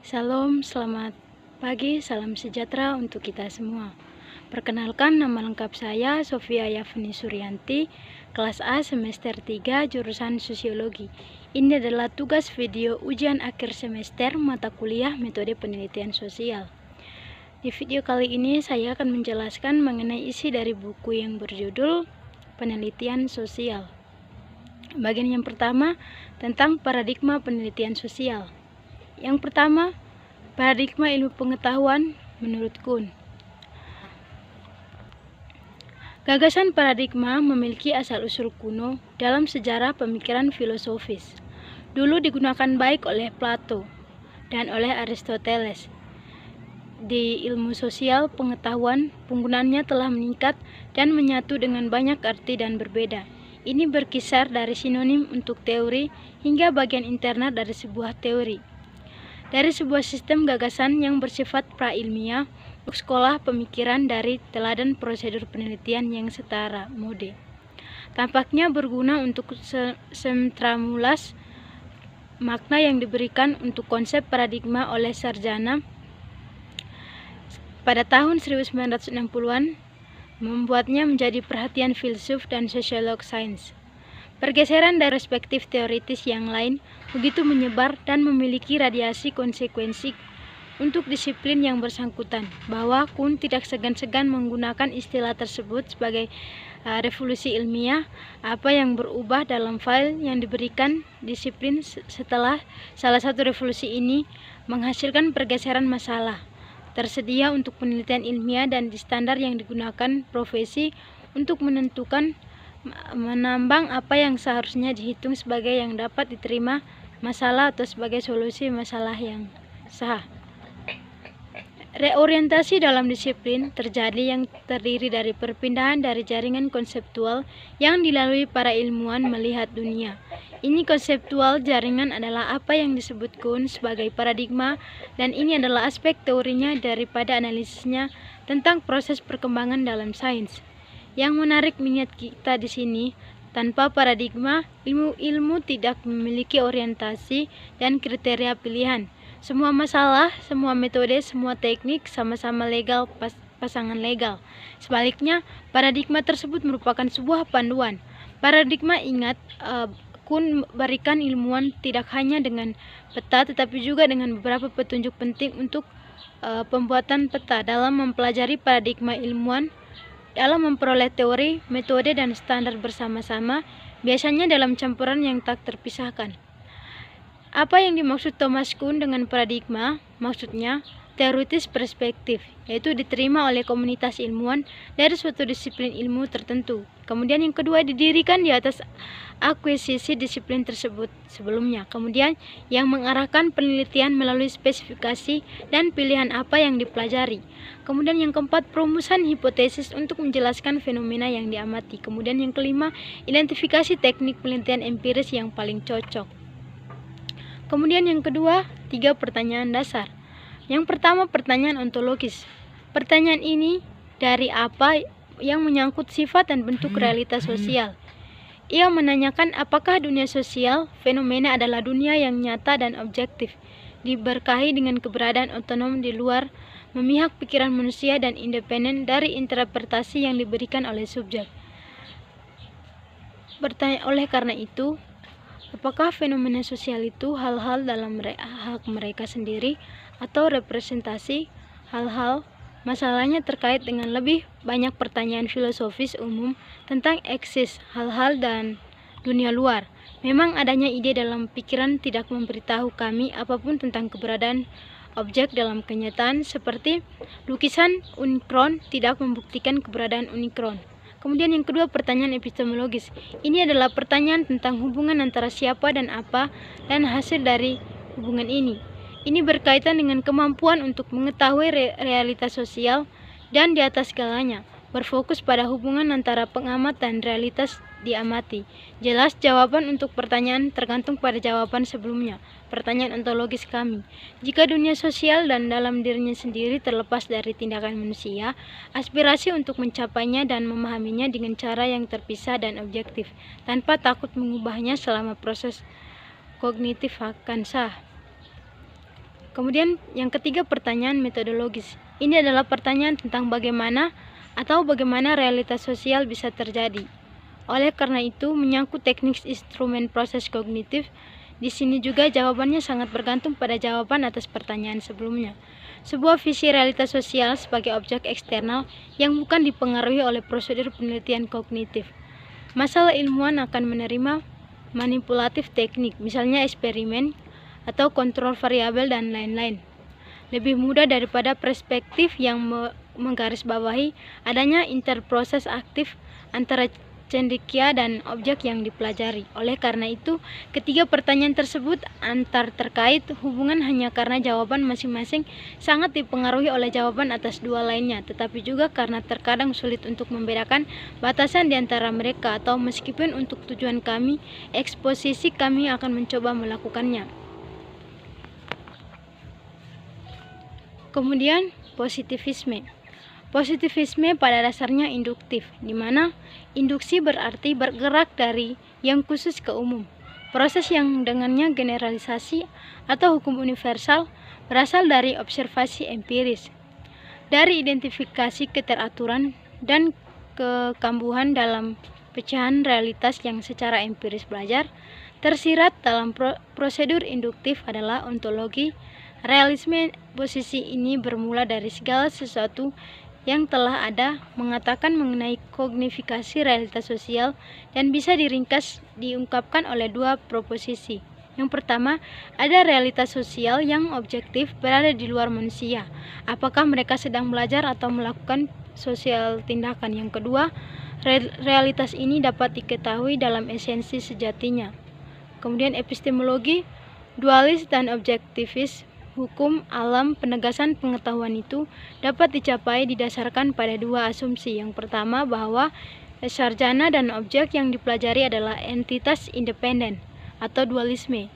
Salam, selamat pagi, salam sejahtera untuk kita semua. Perkenalkan, nama lengkap saya Sofia Yafni Suryanti, kelas A semester 3 jurusan Sosiologi. Ini adalah tugas video ujian akhir semester mata kuliah metode penelitian sosial. Di video kali ini saya akan menjelaskan mengenai isi dari buku yang berjudul Penelitian Sosial. Bagian yang pertama tentang paradigma penelitian sosial. Yang pertama, paradigma ilmu pengetahuan menurut Kuhn. Gagasan paradigma memiliki asal-usul kuno dalam sejarah pemikiran filosofis. Dulu digunakan baik oleh Plato dan oleh Aristoteles. Di ilmu sosial pengetahuan, penggunaannya telah meningkat dan menyatu dengan banyak arti dan berbeda. Ini berkisar dari sinonim untuk teori hingga bagian internal dari sebuah teori. Dari sebuah sistem gagasan yang bersifat pra-ilmiah untuk sekolah pemikiran dari teladan prosedur penelitian yang setara mode. Tampaknya berguna untuk sentramulas makna yang diberikan untuk konsep paradigma oleh sarjana pada tahun 1960-an membuatnya menjadi perhatian filsuf dan sosiolog sains. Pergeseran dari perspektif teoritis yang lain begitu menyebar dan memiliki radiasi konsekuensi untuk disiplin yang bersangkutan, bahwa Kuhn tidak segan-segan menggunakan istilah tersebut sebagai revolusi ilmiah. Apa yang berubah dalam file yang diberikan disiplin setelah salah satu revolusi ini menghasilkan pergeseran masalah tersedia untuk penelitian ilmiah dan di standar yang digunakan profesi untuk menambang apa yang seharusnya dihitung sebagai yang dapat diterima masalah atau sebagai solusi masalah yang sah. Reorientasi dalam disiplin terjadi yang terdiri dari perpindahan dari jaringan konseptual yang dilalui para ilmuwan melihat dunia. Ini konseptual jaringan adalah apa yang disebut Kuhn sebagai paradigma, dan ini adalah aspek teorinya daripada analisisnya tentang proses perkembangan dalam sains. Yang menarik minat kita di sini, tanpa paradigma, ilmu tidak memiliki orientasi dan kriteria pilihan. Semua masalah, semua metode, semua teknik sama-sama legal, pasangan legal. Sebaliknya, paradigma tersebut merupakan sebuah panduan. Paradigma ingat, Kuhn berikan ilmuwan tidak hanya dengan peta, tetapi juga dengan beberapa petunjuk penting untuk pembuatan peta. Dalam mempelajari paradigma, ilmuwan dalam memperoleh teori, metode, dan standar bersama-sama, biasanya dalam campuran yang tak terpisahkan. Apa yang dimaksud Thomas Kuhn dengan paradigma? Maksudnya, teoritis perspektif, yaitu diterima oleh komunitas ilmuwan dari suatu disiplin ilmu tertentu. Kemudian yang kedua, didirikan di atas akuisisi disiplin tersebut sebelumnya. Kemudian yang mengarahkan penelitian melalui spesifikasi dan pilihan apa yang dipelajari. Kemudian yang keempat, perumusan hipotesis untuk menjelaskan fenomena yang diamati. Kemudian yang kelima, identifikasi teknik penelitian empiris yang paling cocok. Kemudian yang kedua, 3 pertanyaan dasar. Yang pertama, pertanyaan ontologis. Pertanyaan ini dari apa yang menyangkut sifat dan bentuk realitas sosial. Ia menanyakan apakah dunia sosial, fenomena adalah dunia yang nyata dan objektif, diberkahi dengan keberadaan otonom di luar memihak pikiran manusia dan independen dari interpretasi yang diberikan oleh subjek. Oleh karena itu, apakah fenomena sosial itu hal-hal dalam hak mereka sendiri atau representasi hal-hal? Masalahnya terkait dengan lebih banyak pertanyaan filosofis umum tentang eksis hal-hal dan dunia luar. Memang adanya ide dalam pikiran tidak memberitahu kami apapun tentang keberadaan objek dalam kenyataan, seperti lukisan unikron tidak membuktikan keberadaan unikron. Kemudian yang kedua, pertanyaan epistemologis. Ini adalah pertanyaan tentang hubungan antara siapa dan apa dan hasil dari hubungan ini. Ini berkaitan dengan kemampuan untuk mengetahui realitas sosial dan di atas segalanya, berfokus pada hubungan antara pengamat dan realitas diamati. Jelas jawaban untuk pertanyaan tergantung pada jawaban sebelumnya, pertanyaan ontologis kami. Jika dunia sosial dan dalam dirinya sendiri terlepas dari tindakan manusia, aspirasi untuk mencapainya dan memahaminya dengan cara yang terpisah dan objektif, tanpa takut mengubahnya selama proses kognitif akan sah. Kemudian yang ketiga, pertanyaan metodologis. Ini adalah pertanyaan tentang bagaimana realitas sosial bisa terjadi. Oleh karena itu, menyangkut teknik instrumen proses kognitif, di sini juga jawabannya sangat bergantung pada jawaban atas pertanyaan sebelumnya. Sebuah visi realitas sosial sebagai objek eksternal yang bukan dipengaruhi oleh prosedur penelitian kognitif. Masalah ilmuwan akan menerima manipulatif teknik, misalnya eksperimen atau kontrol variabel dan lain-lain. Lebih mudah daripada perspektif yang menggarisbawahi adanya interproses aktif antara cendekia dan objek yang dipelajari. Oleh karena itu, ketiga pertanyaan tersebut antar terkait hubungan hanya karena jawaban masing-masing sangat dipengaruhi oleh jawaban atas dua lainnya, tetapi juga karena terkadang sulit untuk membedakan batasan di antara mereka, atau meskipun untuk tujuan kami, eksposisi kami akan mencoba melakukannya. Kemudian, positivisme. Positivisme pada dasarnya induktif, di mana induksi berarti bergerak dari yang khusus ke umum. Proses yang dengannya generalisasi atau hukum universal berasal dari observasi empiris, dari identifikasi keteraturan dan kekambuhan dalam pecahan realitas yang secara empiris belajar. Tersirat dalam prosedur induktif adalah ontologi realisme. Posisi ini bermula dari segala sesuatu yang telah ada, mengatakan mengenai kognifikasi realitas sosial, dan bisa diungkapkan oleh dua proposisi. Yang pertama, ada realitas sosial yang objektif berada di luar manusia. Apakah mereka sedang belajar atau melakukan sosial tindakan? Yang kedua, realitas ini dapat diketahui dalam esensi sejatinya. Kemudian epistemologi, dualis dan objektivis. Hukum alam penegasan pengetahuan itu dapat dicapai didasarkan pada dua asumsi. Yang pertama, bahwa sarjana dan objek yang dipelajari adalah entitas independen atau dualisme.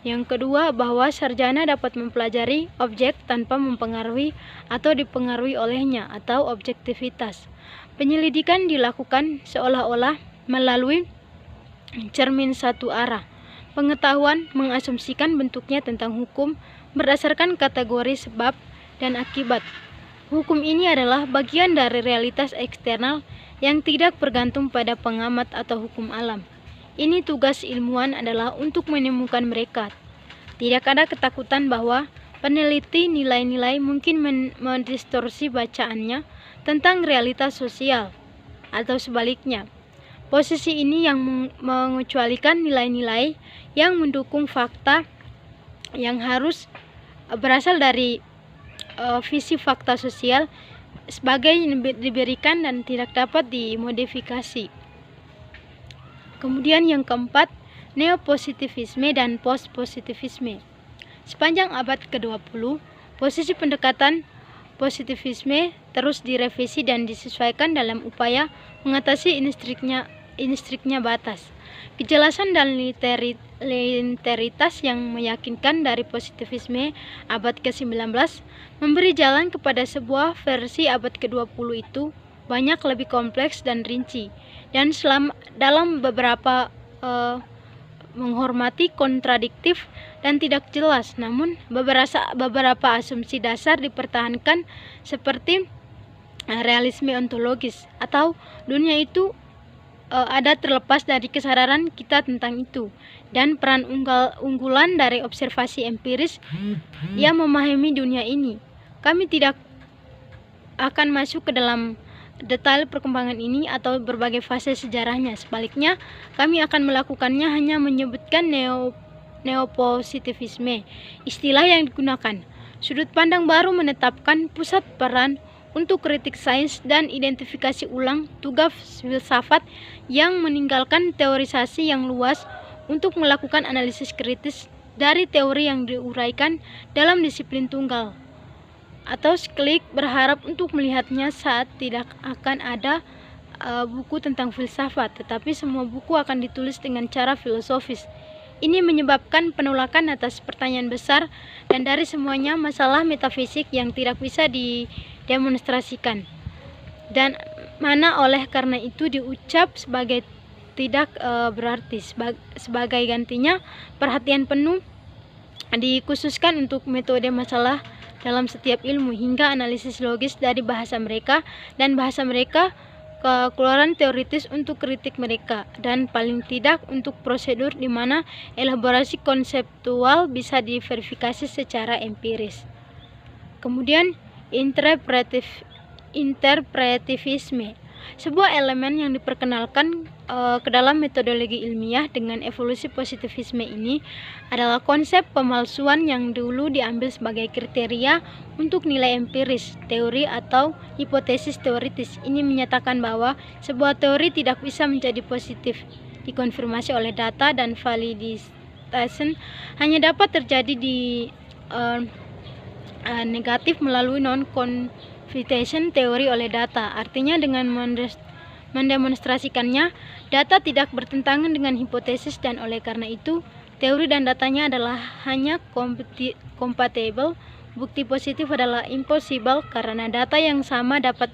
Yang kedua, bahwa sarjana dapat mempelajari objek tanpa mempengaruhi atau dipengaruhi olehnya atau objektivitas. Penyelidikan dilakukan seolah-olah melalui cermin satu arah. Pengetahuan mengasumsikan bentuknya tentang hukum berdasarkan kategori sebab dan akibat. Hukum ini adalah bagian dari realitas eksternal yang tidak bergantung pada pengamat atau hukum alam. Ini tugas ilmuwan adalah untuk menemukan mereka. Tidak ada ketakutan bahwa peneliti nilai-nilai mungkin mendistorsi bacaannya tentang realitas sosial, atau sebaliknya. Posisi ini yang mengecualikan nilai-nilai yang mendukung fakta yang harus berasal dari visi fakta sosial sebagai diberikan dan tidak dapat dimodifikasi. Kemudian yang keempat, neopositivisme dan postpositivisme. Sepanjang abad ke-20, posisi pendekatan positivisme terus direvisi dan disesuaikan dalam upaya mengatasi instriknya batas. Kejelasan dan linearitas yang meyakinkan dari positivisme abad ke-19 memberi jalan kepada sebuah versi abad ke-20 itu banyak lebih kompleks dan rinci, dan dalam beberapa menghormati kontradiktif dan tidak jelas, namun beberapa asumsi dasar dipertahankan seperti realisme ontologis, atau dunia itu ada terlepas dari kesadaran kita tentang itu, dan peran unggulan dari observasi empiris yang memahami dunia ini. Kami tidak akan masuk ke dalam detail perkembangan ini atau berbagai fase sejarahnya. Sebaliknya, kami akan melakukannya hanya menyebutkan neopositivisme, istilah yang digunakan. Sudut pandang baru menetapkan pusat peran untuk kritik sains dan identifikasi ulang tugas filsafat yang meninggalkan teorisasi yang luas untuk melakukan analisis kritis dari teori yang diuraikan dalam disiplin tunggal. Atau seklik berharap untuk melihatnya saat tidak akan ada buku tentang filsafat, tetapi semua buku akan ditulis dengan cara filosofis. Ini menyebabkan penolakan atas pertanyaan besar dan dari semuanya masalah metafisik yang tidak bisa didemonstrasikan, dan mana oleh karena itu diucap sebagai tidak berarti. Sebagai gantinya, perhatian penuh dikhususkan untuk metode masalah dalam setiap ilmu hingga analisis logis dari bahasa mereka dan bahasa mereka, kekeluaran teoritis untuk kritik mereka, dan paling tidak untuk prosedur di mana elaborasi konseptual bisa diverifikasi secara empiris. Kemudian interpretivisme, sebuah elemen yang diperkenalkan ke dalam metodologi ilmiah dengan evolusi positivisme ini adalah konsep pemalsuan yang dulu diambil sebagai kriteria untuk nilai empiris, teori atau hipotesis teoritis. Ini menyatakan bahwa sebuah teori tidak bisa menjadi positif dikonfirmasi oleh data, dan validation hanya dapat terjadi di negatif melalui non-confutation teori oleh data. Artinya dengan mendemonstrasikannya, data tidak bertentangan dengan hipotesis, dan oleh karena itu teori dan datanya adalah hanya compatible. Bukti positif adalah impossible karena data yang sama dapat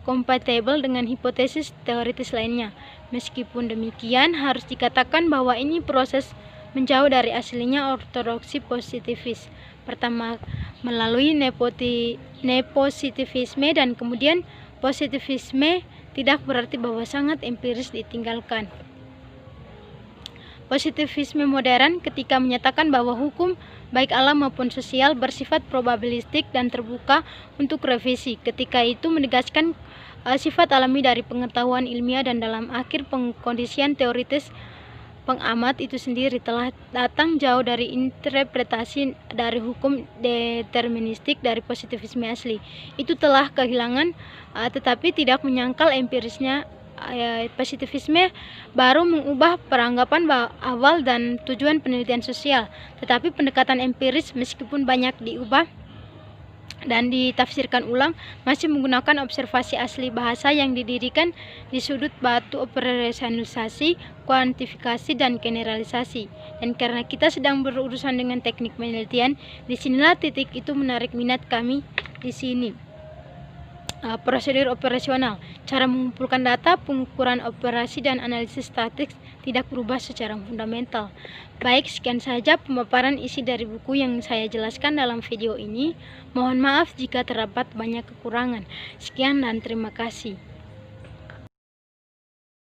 compatible dengan hipotesis teoritis lainnya. Meskipun demikian, harus dikatakan bahwa ini proses menjauh dari aslinya ortodoksi positivis. Pertama melalui nepositivisme dan kemudian positivisme, tidak berarti bahwa sangat empiris ditinggalkan. Positivisme modern ketika menyatakan bahwa hukum baik alam maupun sosial bersifat probabilistik dan terbuka untuk revisi. Ketika itu menegaskan sifat alami dari pengetahuan ilmiah, dan dalam akhir pengkondisian teoritis pengamat itu sendiri telah datang jauh dari interpretasi dari hukum deterministik dari positivisme asli. Itu telah kehilangan tetapi tidak menyangkal empirisnya. Positivisme baru mengubah peranggapan awal dan tujuan penelitian sosial, tetapi pendekatan empiris meskipun banyak diubah dan ditafsirkan ulang masih menggunakan observasi asli bahasa yang didirikan di sudut batu operasionalisasi, kuantifikasi, dan generalisasi. Dan karena kita sedang berurusan dengan teknik penelitian, disinilah titik itu menarik minat kami di sini. Prosedur operasional, cara mengumpulkan data, pengukuran operasi, dan analisis statik tidak berubah secara fundamental. Baik, sekian saja pemaparan isi dari buku yang saya jelaskan dalam video ini. Mohon maaf jika terdapat banyak kekurangan. Sekian dan terima kasih.